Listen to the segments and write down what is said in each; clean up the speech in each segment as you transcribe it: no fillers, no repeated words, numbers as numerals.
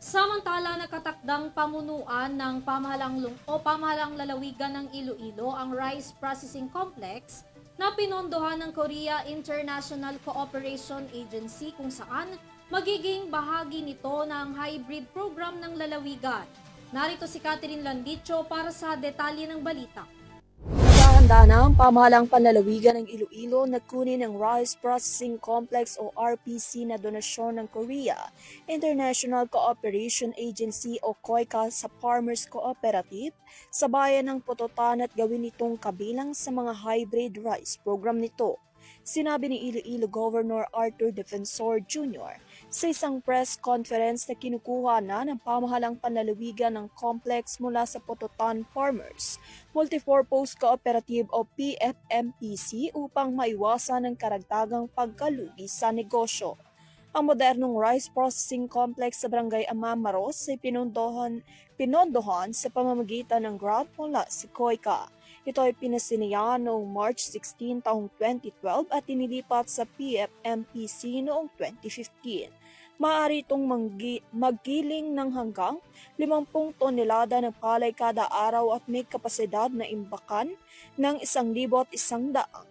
Samantala, nakatakdang pamunuan ng pamahalang lalawigan ng Iloilo ang Rice Processing Complex na pinondohan ng Korea International Cooperation Agency kung saan magiging bahagi nito ng hybrid program ng lalawigan. Narito si Catherine Landicho para sa detalye ng balita. Naghahanda na ang pamahalang panlalawigan ng Iloilo na kunin ang Rice Processing Complex o RPC na donasyon ng Korea International Cooperation Agency o KOICA sa Farmers Cooperative sa bayan ng Pototan at gawin itong kabilang sa mga hybrid rice program nito. Sinabi ni Iloilo Governor Arthur Defensor Jr. sa isang press conference na kinukuha na ng pamahalang panlalawigan ng complex mula sa Pototan Farmers Multipurpose Cooperative o PFMPC upang maiwasan ang karagdagang pagkalugi sa negosyo. Ang modernong rice processing complex sa Barangay Amamaros ay pinondohan sa pamamagitan ng grant mula sa KOICA. Ito ay pinasiniya noong March 16 taong 2012 at inilipat sa PFMPC noong 2015. Maaari itong maggiling ng hanggang 50 tonelada ng palay kada araw at may kapasidad na imbakan ng 1,100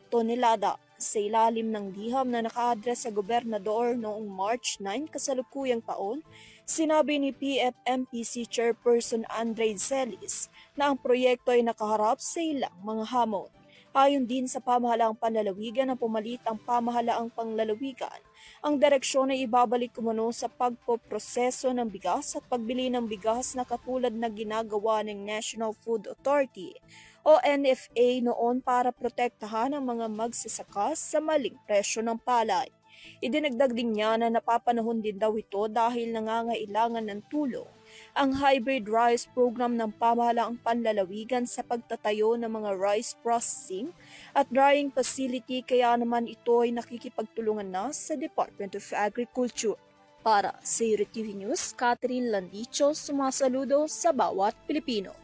tonelada. Sa ilalim ng liham na naka-address sa gobernador noong March 9 kasalukuyang taon, sinabi ni PFMPC Chairperson Andre Zelis na ang proyekto ay nakaharap sa ilang mga hamon. Ayon din sa pamahalaang panlalawigan na pumalit ang pamahalaang panglalawigan, ang direksyon ay ibabalik kumano sa pagpoproseso ng bigas at pagbili ng bigas na katulad na ginagawa ng National Food Authority o NFA noon para protektahan ang mga magsasaka sa maling presyo ng palay. Idinagdag din niya na napapanahon din daw ito dahil nangangailangan ng tulong ang hybrid rice program ng pamahalaang panlalawigan sa pagtatayo ng mga rice processing at drying facility kaya naman ito ay nakikipagtulungan na sa Department of Agriculture. Para sa Uri TV News, Catherine Landicho, sumasaludo sa bawat Pilipino.